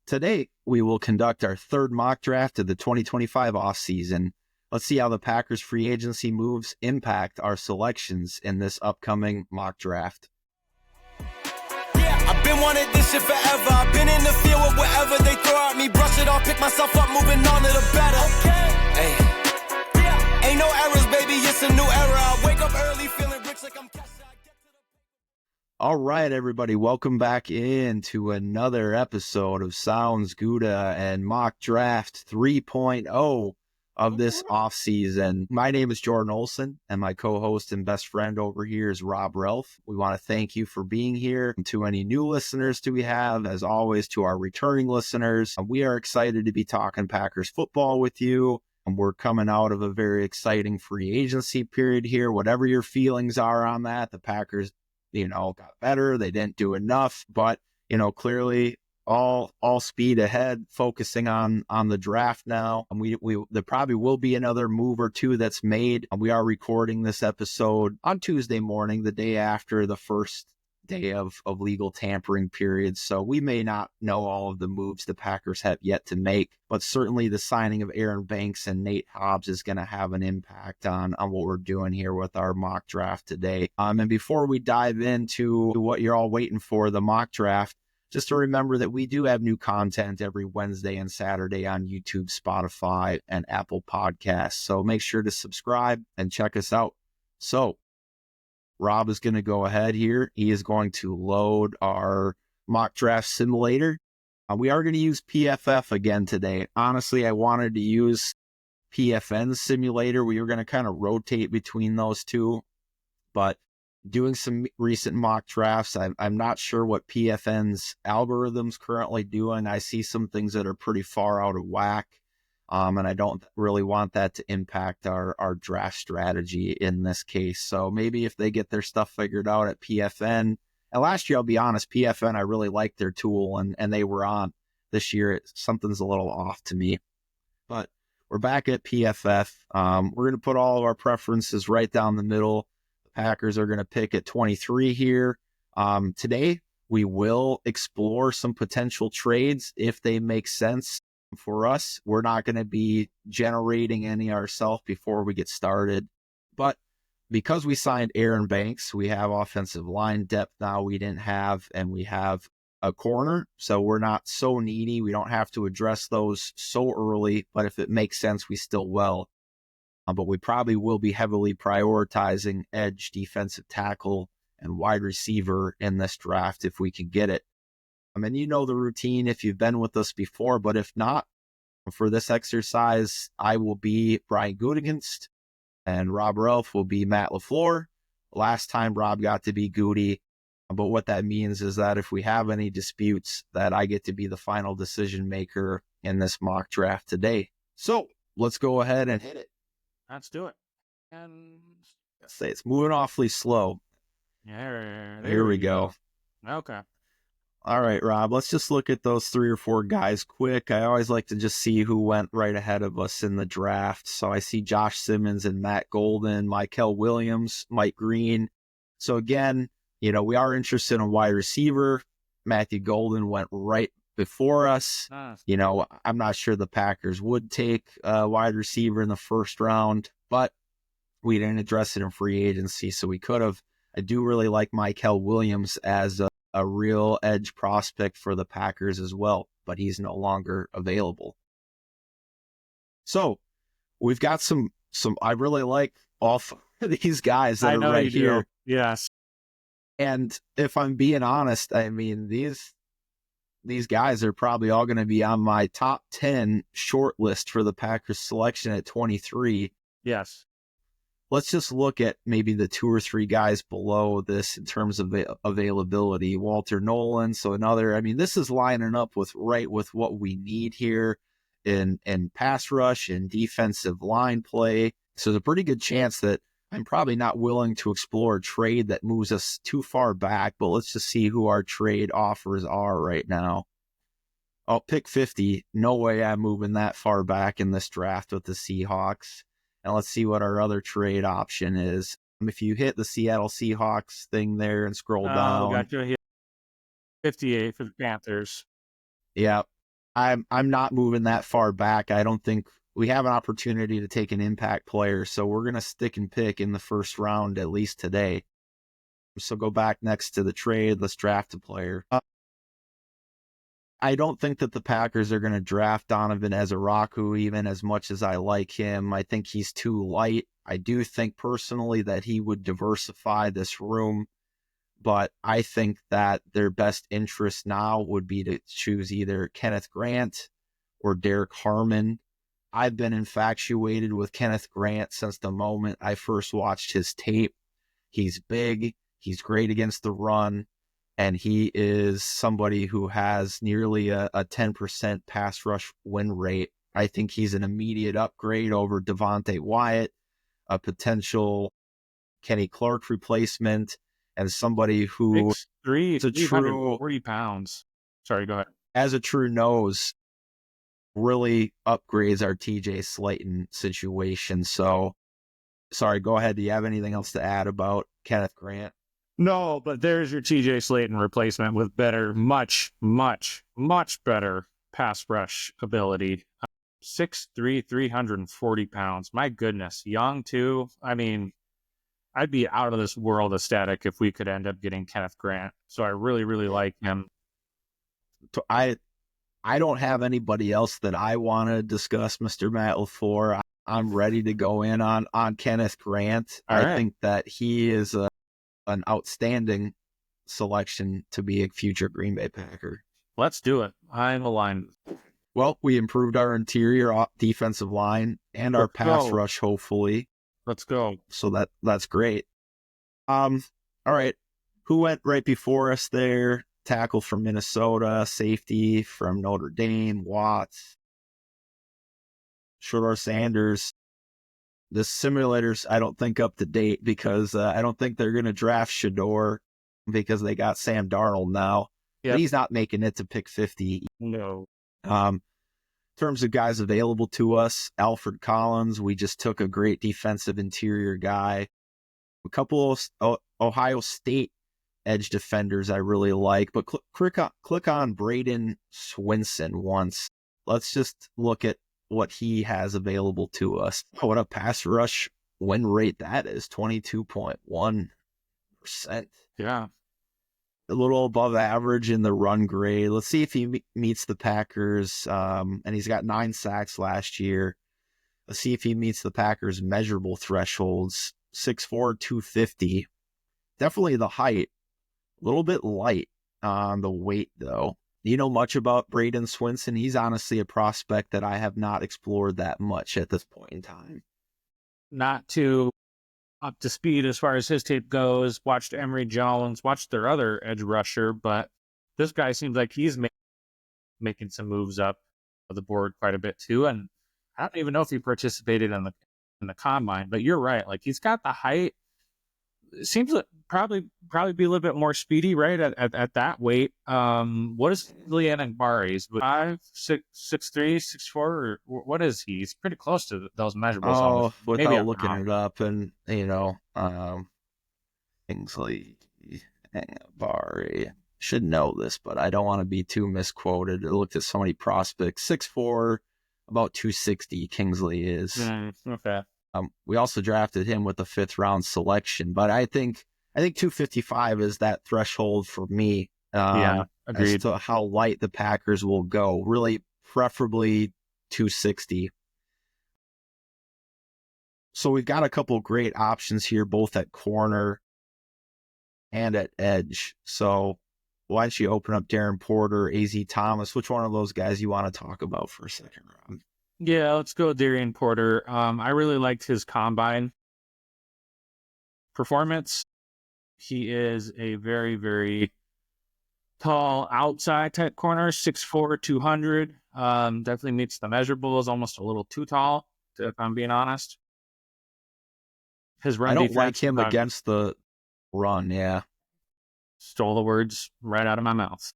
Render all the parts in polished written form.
Today, we will conduct our third mock draft of the 2025 offseason. Let's see how the Packers free agency moves impact our selections in this upcoming mock draft. Yeah, I've been wanting this shit forever. I've been in the field with whatever they throw at me. Brush it off, pick myself up, moving on to the better. Okay. Hey. Yeah. Ain't no errors, baby, it's a new era. I wake up early feeling rich like I'm cash. All right, everybody, welcome back into another episode of Sounds Gouda and Mock Draft 3.0 of this offseason. My name is Jordan Olson, and my co-host and best friend over here is Rob Relf. We want to thank you for being here. And to any new listeners we have, as always, to our returning listeners, we are excited to be talking Packers football with you. And we're coming out of a very exciting free agency period here. Whatever your feelings are on that, the Packers got better. They didn't do enough, but, clearly all speed ahead, focusing on the draft now. And there probably will be another move or two that's made. We are recording this episode on Tuesday morning, the day after the first day of legal tampering period. So we may not know all of the moves the Packers have yet to make, but certainly the signing of Aaron Banks and Nate Hobbs is going to have an impact on what we're doing here with our mock draft today. And before we dive into what you're all waiting for, the mock draft, just to remember that we do have new content every Wednesday and Saturday on YouTube, Spotify, and Apple Podcasts. So make sure to subscribe and check us out. So Rob is going to go ahead here. He is going to load our mock draft simulator. We are going to use PFF again today. Honestly, I wanted to use PFN simulator. We were going to kind of rotate between those two, but doing some recent mock drafts, I'm not sure what PFN's algorithm's currently doing. I see some things that are pretty far out of whack. And I don't really want that to impact our draft strategy in this case. So maybe if they get their stuff figured out at PFN, and last year, I'll be honest, PFN, I really liked their tool and they were on. This year, something's a little off to me. But we're back at PFF. We're going to put all of our preferences right down the middle. The Packers are going to pick at 23 here. Today, we will explore some potential trades if they make sense. For us, we're not going to be generating any ourselves before we get started. But because we signed Aaron Banks, we have offensive line depth now we didn't have, and we have a corner. So we're not so needy. We don't have to address those so early, but if it makes sense, we still will. But we probably will be heavily prioritizing edge, defensive tackle, and wide receiver in this draft if we can get it. And you know the routine if you've been with us before, but if not, for this exercise, I will be Brian Gutekunst and Rob Relf will be Matt LaFleur. Last time Rob got to be Goody, but what that means is that if we have any disputes, that I get to be the final decision maker in this mock draft today. So let's go ahead and hit it. Let's do it. And say it's moving awfully slow. Yeah, here we go. Okay. All right, Rob, let's just look at those 3 or 4 guys quick. I always like to just see who went right ahead of us in the draft. So I see Josh Simmons and Matt Golden, Mykel Williams, Mike Green. So again, we are interested in wide receiver. Matthew Golden went right before us. Nice. I'm not sure the Packers would take a wide receiver in the first round, but we didn't address it in free agency, so we could have. I do really like Mykel Williams as a real edge prospect for the Packers as well, but he's no longer available. So we've got some I really like all of these guys that are right here. Yes. And if I'm being honest, I mean, these guys are probably all going to be on my top 10 short list for the Packers selection at 23. Yes. Let's just look at maybe the 2 or 3 guys below this in terms of availability. Walter Nolan, so another. This is lining up with what we need here in pass rush and defensive line play. So there's a pretty good chance that I'm probably not willing to explore a trade that moves us too far back, but let's just see who our trade offers are right now. Oh, pick 50. No way I'm moving that far back in this draft with the Seahawks. And let's see what our other trade option is. If you hit the Seattle Seahawks thing there and scroll down. We got you here. 58 for the Panthers. Yeah. I'm not moving that far back. I don't think we have an opportunity to take an impact player, so we're gonna stick and pick in the first round at least today. So go back next to the trade. Let's draft a player. I don't think that the Packers are going to draft Donovan Ezeraku even as much as I like him. I think he's too light. I do think personally that he would diversify this room, but I think that their best interest now would be to choose either Kenneth Grant or Derek Harmon. I've been infatuated with Kenneth Grant since the moment I first watched his tape. He's big. He's great against the run. And he is somebody who has nearly a 10% pass rush win rate. I think he's an immediate upgrade over Devontae Wyatt, a potential Kenny Clark replacement, and somebody who 6'3", is a true 340 pounds. Sorry, go ahead. As a true nose, really upgrades our TJ Slayton situation. So, sorry, go ahead. Do you have anything else to add about Kenneth Grant? No, but there's your TJ Slayton replacement with better, much better pass rush ability. 6'3", 340 pounds. My goodness. Young, too. I mean, I'd be out of this world ecstatic if we could end up getting Kenneth Grant. So I really, really like him. I don't have anybody else that I want to discuss, Mr. Matt LaFleur. I'm ready to go in on Kenneth Grant. I think that he is an outstanding selection to be a future Green Bay Packer. Let's do it. I'm aligned. Well, we improved our interior defensive line and our pass rush, hopefully. Let's go. So that's great. All right. Who went right before us there? Tackle from Minnesota, safety from Notre Dame, Watts, Shedeur Sanders. The simulators, I don't think up to date because I don't think they're going to draft Shedeur because they got Sam Darnold now. Yep. But he's not making it to pick 50. No. In terms of guys available to us, Alfred Collins, we just took a great defensive interior guy. A couple of Ohio State edge defenders I really like, but click on Braden Swinson once. Let's just look at what he has available to us. What a pass rush win rate that is, 22.1%. Yeah. A little above average in the run grade. Let's see if he meets the Packers. And he's got 9 sacks last year. Let's see if he meets the Packers' measurable thresholds. 6'4", 250. Definitely the height. A little bit light on the weight, though. Do you know much about Braden Swinson? He's honestly a prospect that I have not explored that much at this point in time. Not too up to speed as far as his tape goes. Watched Emory Jones, watched their other edge rusher, but this guy seems like he's making some moves up the board quite a bit too. And I don't even know if he participated in the combine, but you're right. Like he's got the height. It seems like probably be a little bit more speedy, right? At that weight. What is Leanne Akbari? He's 5'6", 6'3", 6'4", or what is he? He's pretty close to those measurables. Oh, without looking it up, and Kingsley Akbari. Should know this, but I don't want to be too misquoted. I looked at so many prospects. 6'4", about 260. Kingsley is. Okay. We also drafted him with the 5th round selection, but I think 255 is that threshold for me. Yeah, agreed. As to how light the Packers will go. Really, preferably 260. So we've got a couple great options here, both at corner and at edge. So why don't you open up Darren Porter, AZ Thomas? Which one of those guys you want to talk about for a second round? Yeah, let's go with Darren Porter. I really liked his combine performance. He is a very, very tall outside type corner, 6'4", 200. Definitely meets the measurables, almost a little too tall, if I'm being honest. His run defense. I don't like him against the run, yeah. Stole the words right out of my mouth.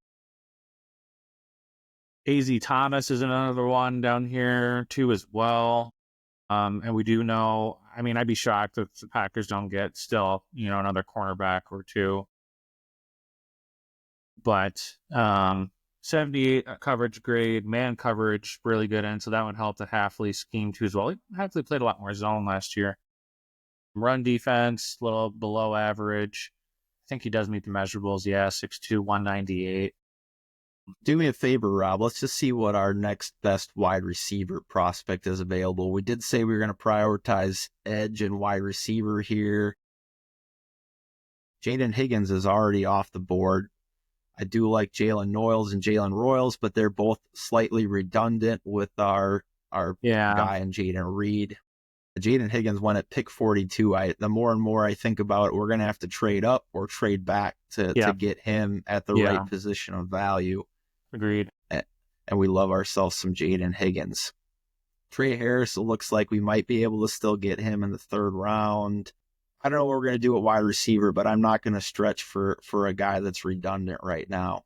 AZ Thomas is another one down here too as well. And we do know, I mean, I'd be shocked if the Packers don't get still, another cornerback or two. But 78 coverage grade, man coverage, really good in. So that would help the Halfley scheme too as well. Halfley played a lot more zone last year. Run defense, a little below average. I think he does meet the measurables. Yeah, 6'2", 198. Do me a favor, Rob. Let's just see what our next best wide receiver prospect is available. We did say we were going to prioritize edge and wide receiver here. Jaden Higgins is already off the board. I do like Jalen Noyles and Jalen Royals, but they're both slightly redundant with our guy and Jaden Reed. Jaden Higgins went at pick 42. The more and more I think about it, we're going to have to trade up or trade back to get him at the right position of value. Agreed. And we love ourselves some Jaden Higgins. Trey Harris, it looks like we might be able to still get him in the third round. I don't know what we're going to do at wide receiver, but I'm not going to stretch for a guy that's redundant right now.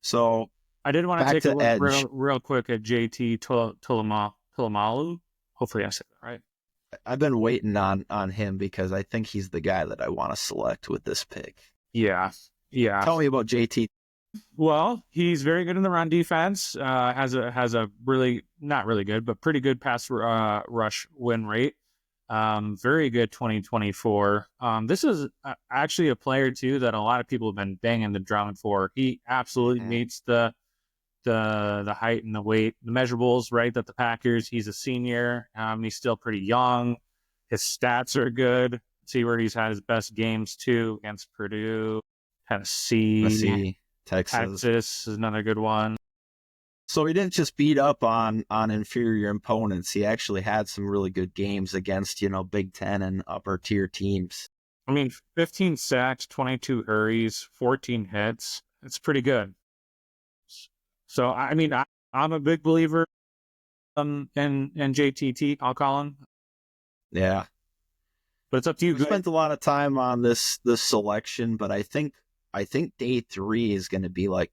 So I did want to take a look real quick at JT Tolomalu. Hopefully I said that right. I've been waiting on him because I think he's the guy that I want to select with this pick. Yeah. Tell me about JT. Well, he's very good in the run defense. Has a really, not really good, but pretty good pass rush win rate. Very good 2024. This is actually a player too that a lot of people have been banging the drum for. He absolutely meets the height and the weight, the measurables, right? That the Packers. He's a senior. He's still pretty young. His stats are good. See where he's had his best games too, against Purdue, Tennessee, Texas is another good one. So he didn't just beat up on inferior opponents. He actually had some really good games against, Big Ten and upper tier teams. 15 sacks, 22 hurries, 14 hits. It's pretty good. So, I'm a big believer in JTT, I'll call him. Yeah. But it's up to you. We spent a lot of time on this selection, but I think day 3 is going to be like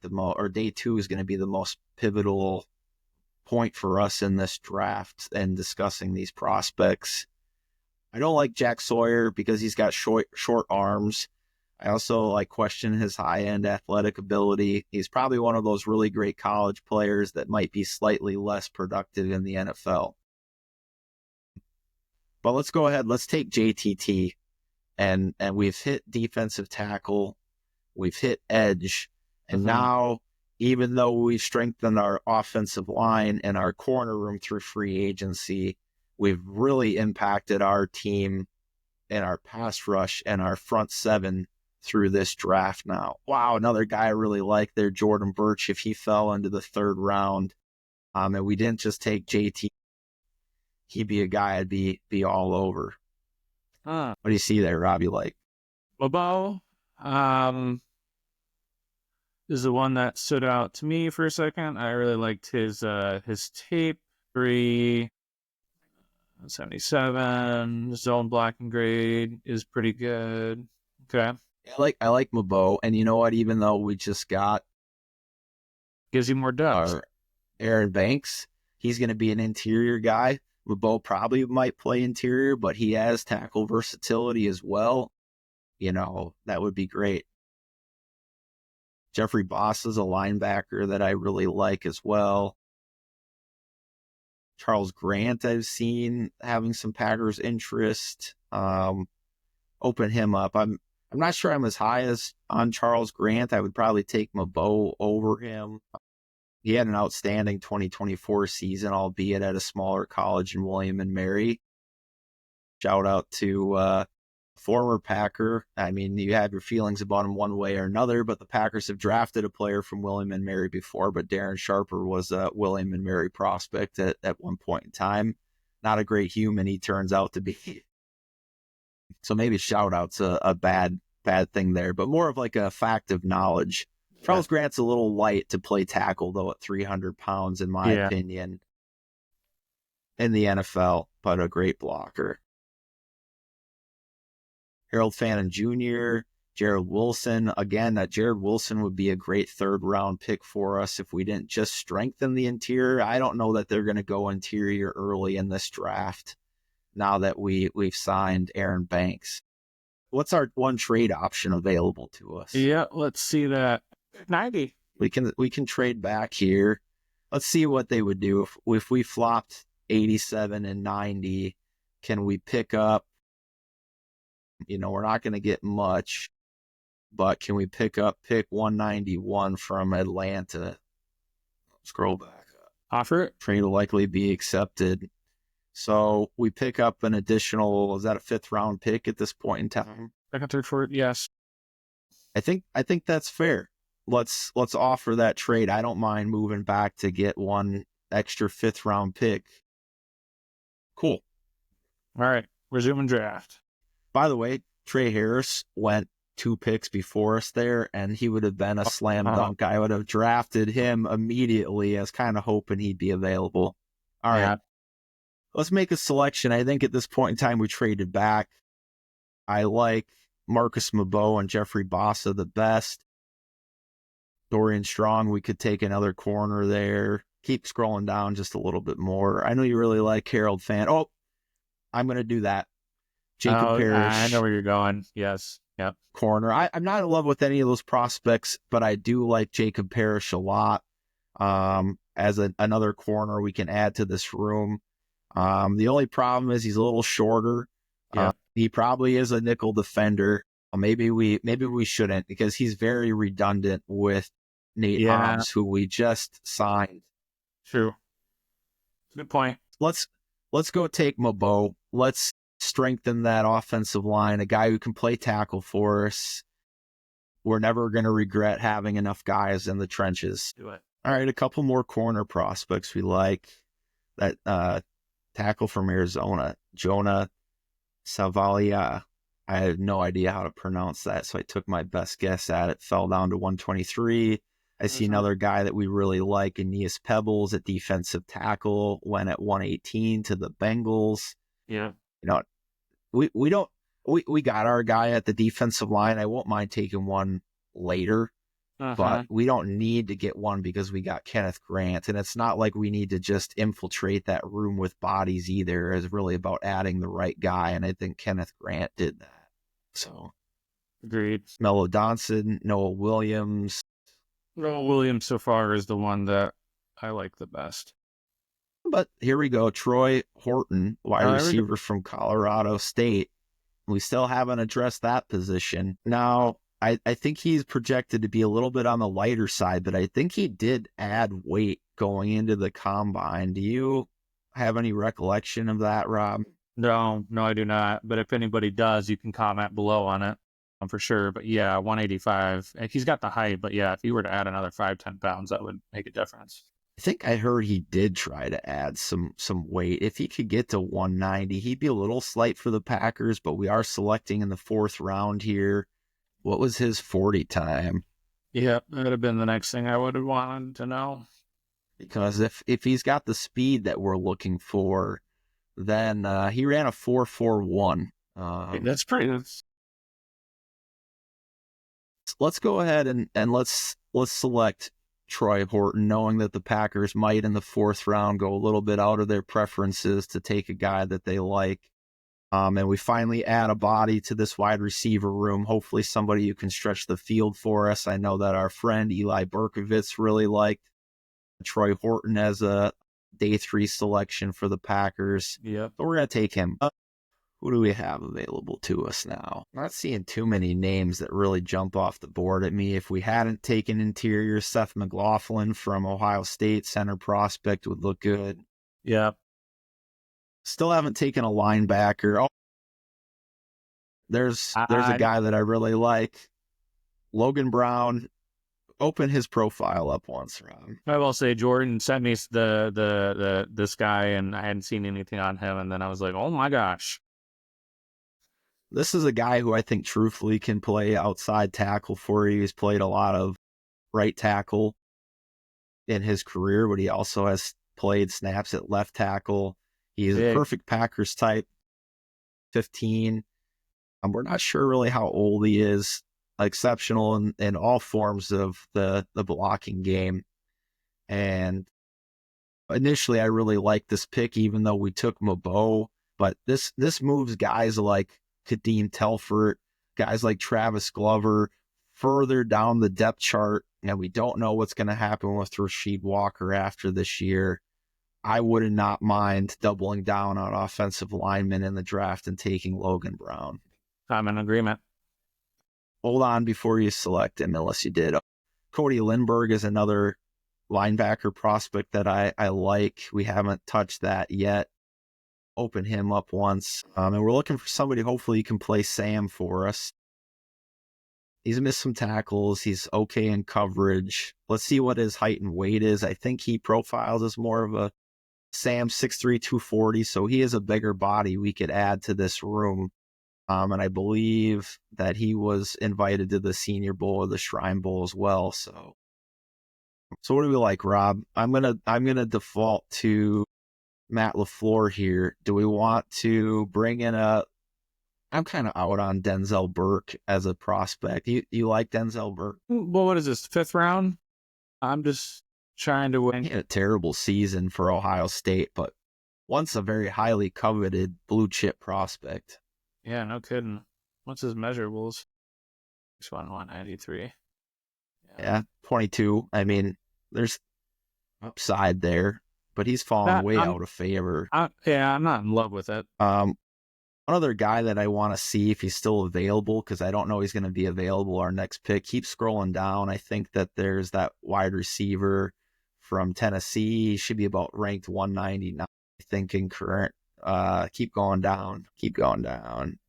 day 2 is going to be the most pivotal point for us in this draft and discussing these prospects. I don't like Jack Sawyer because he's got short arms. I also question his high-end athletic ability. He's probably one of those really great college players that might be slightly less productive in the NFL. But let's go ahead. Let's take JTT. And we've hit defensive tackle. We've hit edge. And now, even though we've strengthened our offensive line and our corner room through free agency, we've really impacted our team and our pass rush and our front seven through this draft now. Wow, another guy I really like there, Jordan Birch, if he fell into the third round. And we didn't just take JT. He'd be a guy I'd be all over. What do you see there, Rob, you like? Bobo is the one that stood out to me for a second. I really liked his tape. 377 zone blocking grade is pretty good. Okay. I like Mabo, and you know what? Even though we just got gives you more depth. Aaron Banks, he's going to be an interior guy. Mabo probably might play interior, but he has tackle versatility as well. That would be great. Jeffrey Boss is a linebacker that I really like as well. Charles Grant, I've seen having some Packers interest. Open him up. I'm not sure I'm as high as on Charles Grant. I would probably take Mabo over him. He had an outstanding 2024 season, albeit at a smaller college in William and Mary. Shout out to former Packer. You have your feelings about him one way or another, but the Packers have drafted a player from William and Mary before, but Darren Sharper was a William and Mary prospect at one point in time. Not a great human he turns out to be. So maybe shout out's a bad thing there, but more of like a fact of knowledge. Charles Grant's a little light to play tackle, though, at 300 pounds, in my opinion, in the NFL, but a great blocker. Harold Fannin Jr., Jared Wilson. Again, Jared Wilson would be a great third-round pick for us if we didn't just strengthen the interior. I don't know that they're going to go interior early in this draft now that we've signed Aaron Banks. What's our one trade option available to us? Yeah, let's see that. 90. We can trade back here. Let's see what they would do if we flopped 87 and 90. Can we pick up? We're not going to get much, but can we pick 191 from Atlanta? Scroll back up. Offer it. Trade will likely be accepted. So we pick up an additional, is that a 5th round pick at this point in time? Second, third, fourth, yes. I think that's fair. Let's offer that trade. I don't mind moving back to get one extra 5th round pick. Cool. All right, resuming draft. By the way, Trey Harris went 2 picks before us there, and he would have been a slam dunk. I would have drafted him immediately. I was kind of hoping he'd be available. All right. Let's make a selection. I think at this point in time, we traded back. I like Marcus Mabo and Jeffrey Bossa the best. Dorian Strong, we could take another corner there. Keep scrolling down just a little bit more. I know you really like Harold Fan. Oh, I'm going to do that. Jacob Parrish. I know where you're going. Yes. Yep. Corner. I'm not in love with any of those prospects, but I do like Jacob Parrish a lot as another corner we can add to this room. The only problem is he's a little shorter. Yeah. He probably is a nickel defender. Maybe we shouldn't, because he's very redundant with Nate Hobbs, who we just signed. True. Good point. Let's go take Mabo. Let's strengthen that offensive line. A guy who can play tackle for us. We're never going to regret having enough guys in the trenches. Do it. All right, a couple more corner prospects we like. That tackle from Arizona, Jonah Savalia. I have no idea how to pronounce that, so I took my best guess at it. Fell down to 123. I see another guy that we really like, Aeneas Pebbles at defensive tackle, went at 118 to the Bengals. Yeah. We got our guy at the defensive line. I won't mind taking one later, but we don't need to get one because we got Kenneth Grant, and it's not like we need to just infiltrate that room with bodies either. It's really about adding the right guy, and I think Kenneth Grant did that. So, agreed. Mello Donson, Noah Williams. Noah Williams so far is the one that I like the best. But here we go. Troy Horton, wide receiver from Colorado State. We still haven't addressed that position. Now, I think he's projected to be a little bit on the lighter side, but I think he did add weight going into the combine. Do you have any recollection of that, Rob? No, I do not. But if anybody does, you can comment below on it for sure. But yeah, 185. He's got the height, but yeah, if he were to add another 5-10 pounds, that would make a difference. I think I heard he did try to add some weight. If he could get to 190, he'd be a little slight for the Packers, but we are selecting in the 4th round here. What was his 40 time? Yeah, that would have been the next thing I would have wanted to know. Because if he's got the speed that we're looking for, then he ran a 4.41. That's pretty good. Let's go ahead and let's select Troy Horton, knowing that the Packers might in the 4th round go a little bit out of their preferences to take a guy that they like. And we finally add a body to this wide receiver room, hopefully somebody who can stretch the field for us. I know that our friend Eli Berkovitz really liked Troy Horton as a day 3 selection for the Packers. Yep. So we're going to take him. Who do we have available to us now? I'm not seeing too many names that really jump off the board at me. If we hadn't taken interior, Seth McLaughlin from Ohio State, center prospect, would look good. Yep. Still haven't taken a linebacker. Oh, there's a guy that I really like. Logan Brown. Open his profile up once, Rob. I will say Jordan sent me this guy, and I hadn't seen anything on him, and then I was like, oh my gosh. This is a guy who I think truthfully can play outside tackle for you. He's played a lot of right tackle in his career, but he also has played snaps at left tackle. He's a perfect Packers type, 15. We're not sure really how old he is. Exceptional in all forms of the blocking game. And initially, I really liked this pick, even though we took Mabo. But this moves guys like Kadeem Telfort, guys like Travis Glover further down the depth chart. and we don't know what's going to happen with Rasheed Walker after this year, I would not mind doubling down on offensive linemen in the draft and taking Logan Brown. I'm in agreement. Hold on before you select him, unless you did. Cody Lindbergh is another linebacker prospect that I like. We haven't touched that yet. Open him up once. And we're looking for somebody, hopefully, can play Sam for us. He's missed some tackles. He's okay in coverage. Let's see what his height and weight is. I think he profiles as more of a Sam 6'3", 240, so he is a bigger body we could add to this room. And I believe that he was invited to the Senior Bowl or the Shrine Bowl as well. So what do we like, Rob? I'm gonna default to Matt LaFleur here. Do we want to bring in I'm kind of out on Denzel Burke as a prospect. You like Denzel Burke? Well, what is this, 5th round? I'm just trying to win. He had a terrible season for Ohio State, but once a very highly coveted blue chip prospect. Yeah, no kidding. What's his measurables? 6'1", 193. Yeah, 22. I mean, there's upside there, but he's fallen way out of favor. I'm not in love with it. Another guy that I want to see if he's still available, because I don't know he's going to be available our next pick. Keep scrolling down. I think that there's that wide receiver from Tennessee. He should be about ranked 199, I think, in current. Keep going down.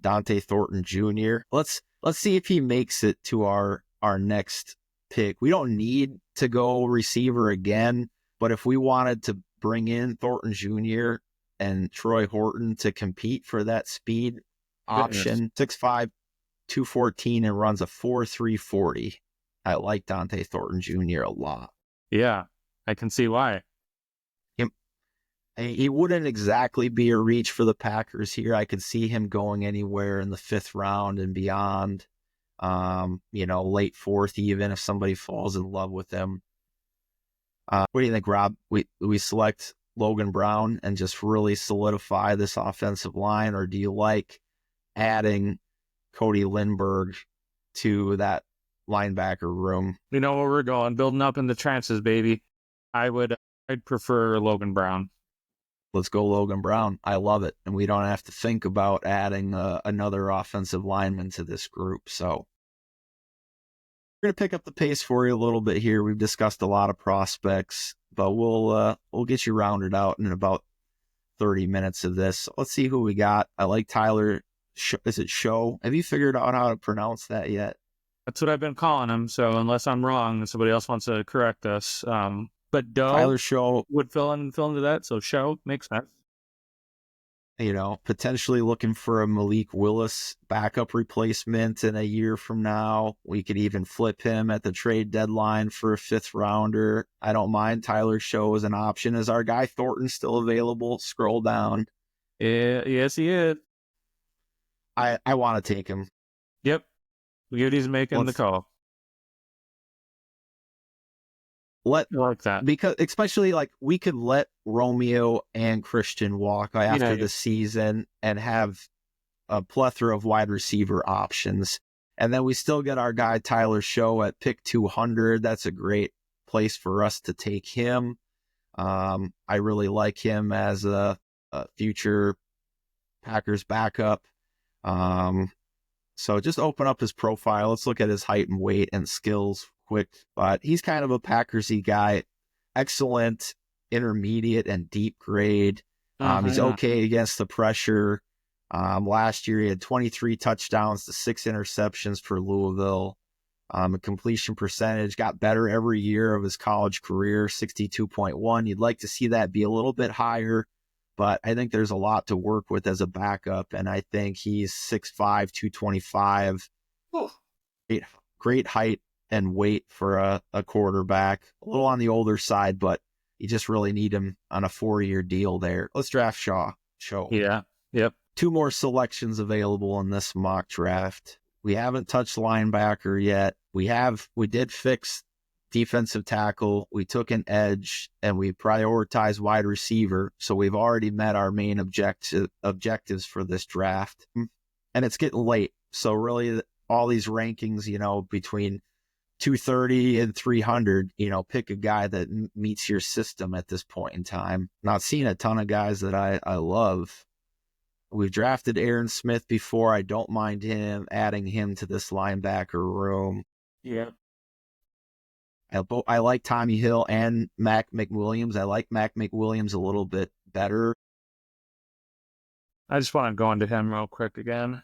Dante Thornton Jr. Let's see if he makes it to our next pick. We don't need to go receiver again, but if we wanted to bring in Thornton Jr. and Troy Horton to compete for that speed option, 6'5", 214, and runs a 4.3 40. I like Dante Thornton Jr. a lot. Yeah, I can see why. He wouldn't exactly be a reach for the Packers here. I could see him going anywhere in the 5th round and beyond. Late 4th even, if somebody falls in love with him. What do you think, Rob? We select Logan Brown and just really solidify this offensive line, or do you like adding Cody Lindbergh to that linebacker room? You know where we're going, building up in the trenches, baby. I'd prefer Logan Brown. Let's go Logan Brown. I love it. And we don't have to think about adding another offensive lineman to this group. So we're going to pick up the pace for you a little bit here. We've discussed a lot of prospects, but we'll get you rounded out in about 30 minutes of this. So let's see who we got. I like Tyler. Is it Show? Have you figured out how to pronounce that yet? That's what I've been calling him. So unless I'm wrong and somebody else wants to correct us, but Doe Tyler Show would fill into that. So Show makes sense. Potentially looking for a Malik Willis backup replacement in a year from now. We could even flip him at the trade deadline for a 5th rounder. I don't mind. Tyler Show as an option. Is our guy Thornton still available? Scroll down. Yeah, yes, he is. I want to take him. Yep. Goody's making the call. I like that. Because especially we could let Romeo and Christian walk after the season and have a plethora of wide receiver options. And then we still get our guy Tyler Show at pick 200. That's a great place for us to take him. I really like him as a future Packers backup. So just open up his profile. Let's look at his height and weight and skills quick. But he's kind of a Packersy guy. Excellent intermediate and deep grade. He's okay against the pressure. Last year he had 23 touchdowns to 6 interceptions for Louisville. A completion percentage got better every year of his college career, 62.1. You'd like to see that be a little bit higher, but I think there's a lot to work with as a backup, and I think he's 6'5", 225. Great height and weight for a quarterback. A little on the older side, but you just really need him on a 4-year deal there. Let's draft Show. Yeah. Yep. 2 more selections available in this mock draft. We haven't touched linebacker yet. We did fix defensive tackle. We took an edge and we prioritized wide receiver. So we've already met our main objectives for this draft. And it's getting late. So really all these rankings, between 230 and 300, pick a guy that meets your system at this point in time. Not seeing a ton of guys that I love. We've drafted Aaron Smith before. I don't mind adding him to this linebacker room. Yeah. I like Tommy Hill and Mac McWilliams. I like Mac McWilliams a little bit better. I just want to go into him real quick again,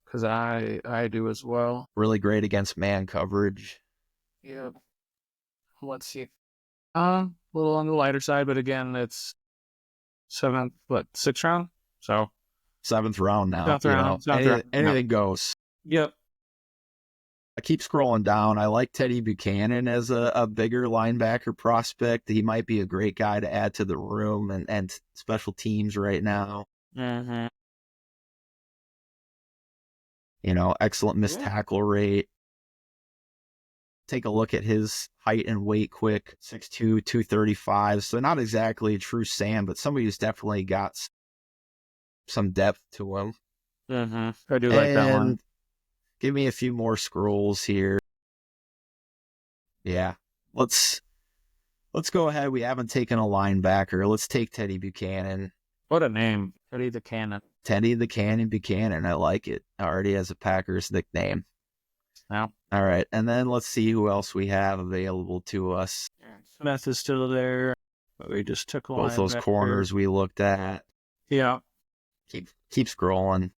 because I do as well. Really great against man coverage. Yeah. Let's see. A little on the lighter side, but again, it's sixth round? So 7th round now. Seventh round. Anything goes. Yep. I keep scrolling down. I like Teddy Buchanan as a bigger linebacker prospect. He might be a great guy to add to the room and special teams right now. Mm-hmm. Excellent missed tackle rate. Take a look at his height and weight quick. 6'2", 235. So not exactly a true Sam, but somebody who's definitely got some depth to him. Mm-hmm. I do like that one. Give me a few more scrolls here. Yeah. Let's go ahead. We haven't taken a linebacker. Let's take Teddy Buchanan. What a name. Teddy the Cannon. Teddy the Cannon Buchanan. I like it. Already has a Packers nickname. Now. All right. And then let's see who else we have available to us. Smith is still there, but we just took a both those corners we looked at. Yeah. Keep scrolling.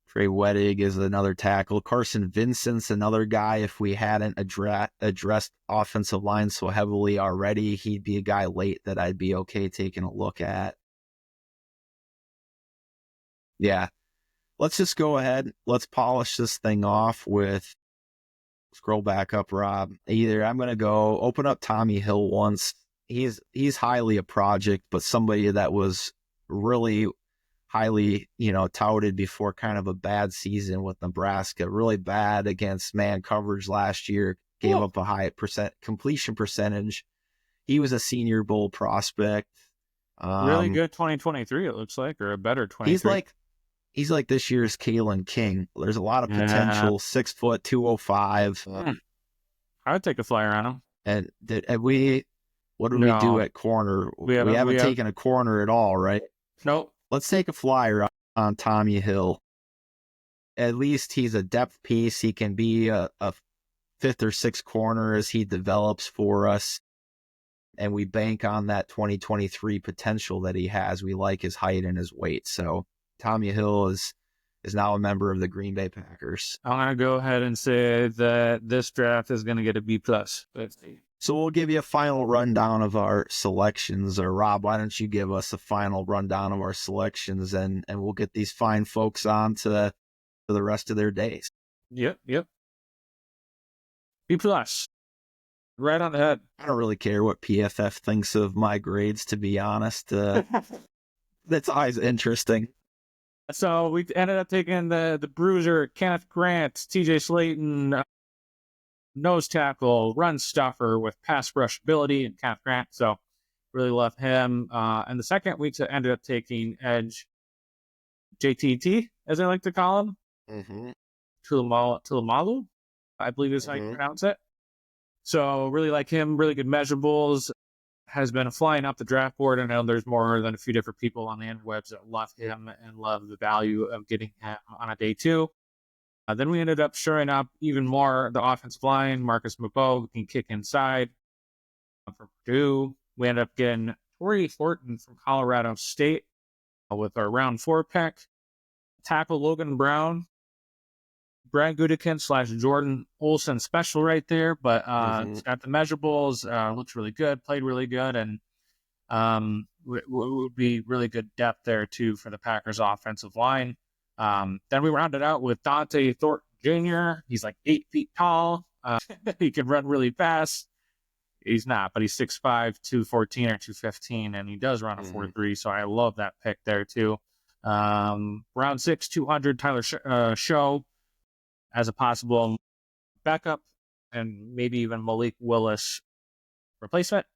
Trey Wettig is another tackle. Carson Vincent's another guy. If we hadn't addressed offensive line so heavily already, he'd be a guy late that I'd be okay taking a look at. Yeah. Let's just go ahead. Let's polish this thing off with, scroll back up, Rob. Either I'm going to go open up Tommy Hill once. He's highly a project, but somebody that was really highly, touted before kind of a bad season with Nebraska. Really bad against man coverage last year. Gave up a high completion percentage. He was a Senior Bowl prospect. Really good 2023, it looks like, or a better 23. He's like this year's Kalen King. There's a lot of potential. 6 foot, 205. I would take a flyer on him. And what did we do at corner? We haven't taken a corner at all, right? Nope. Let's take a flyer on Tommy Hill. At least he's a depth piece. He can be a 5th or 6th corner as he develops for us. And we bank on that 2023 potential that he has. We like his height and his weight. So Tommy Hill is now a member of the Green Bay Packers. I'm going to go ahead and say that this draft is going to get a B+. So we'll give you a final rundown of our selections. Or Rob, why don't you give us a final rundown of our selections, and we'll get these fine folks on to the rest of their days. Yep. B+. Right on the head. I don't really care what PFF thinks of my grades, to be honest. That's always interesting. So we ended up taking the bruiser, Kenneth Grant, TJ Slayton, nose tackle, run stuffer with pass rush ability, and Kenneth Grant. So really love him. And the second we ended up taking edge JTT, as I like to call him. Mm-hmm. Tulamalu, I believe is how you pronounce it. So really like him, really good measurables. Has been flying up the draft board. I know there's more than a few different people on the interwebs that love him and love the value of getting him on a day 2. Then we ended up shoring up even more the offensive line. Marcus Mabo, who can kick inside. From Purdue, we ended up getting Torrey Thornton from Colorado State with our round 4 pick. Tackle Logan Brown, Brad Gudekin / Jordan Olsen special right there, but it's got the measurables, looks really good, played really good, and would be really good depth there too for the Packers offensive line. Then we rounded out with Dante Thornton Jr. He's like 8 feet tall. He can run really fast. He's not, but he's 6'5", 214 or 215, and he does run a 4.3, so I love that pick there too. Round 6, 200, Tyler Show as a possible backup, and maybe even Malik Willis replacement.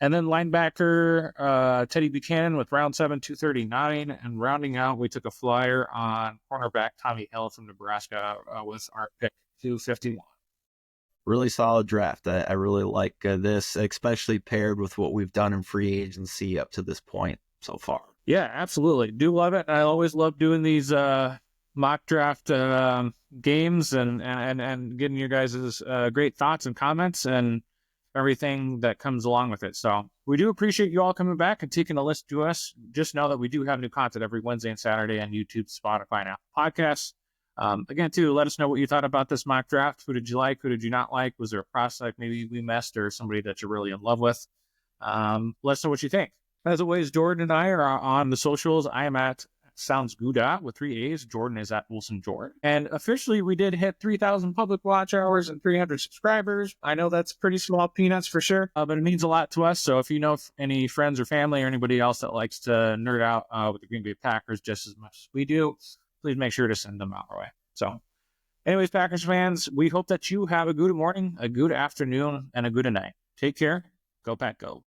And then linebacker Teddy Buchanan with round 7, 239. And rounding out, we took a flyer on cornerback Tommy Hill from Nebraska with our pick to 51. Really solid draft. I really like this, especially paired with what we've done in free agency up to this point so far. Yeah, absolutely. Do love it. I always love doing these mock draft games and getting your guys' great thoughts and comments and everything that comes along with it. So we do appreciate you all coming back and taking a listen to us. Just know that we do have new content every Wednesday and Saturday on YouTube, Spotify, and Apple Podcasts. Again, too, let us know what you thought about this mock draft. Who did you like? Who did you not like? Was there a prospect maybe we missed or somebody that you're really in love with? Let us know what you think. As always, Jordan and I are on the socials. I am at Sounds Gouda with 3 A's. Jordan is at Wilson Jordan. And officially, we did hit 3,000 public watch hours and 300 subscribers. I know that's pretty small peanuts for sure, but it means a lot to us. So if you know any friends or family or anybody else that likes to nerd out with the Green Bay Packers just as much as we do, please make sure to send them our way. So anyways, Packers fans, we hope that you have a good morning, a good afternoon, and a good night. Take care. Go Pack Go.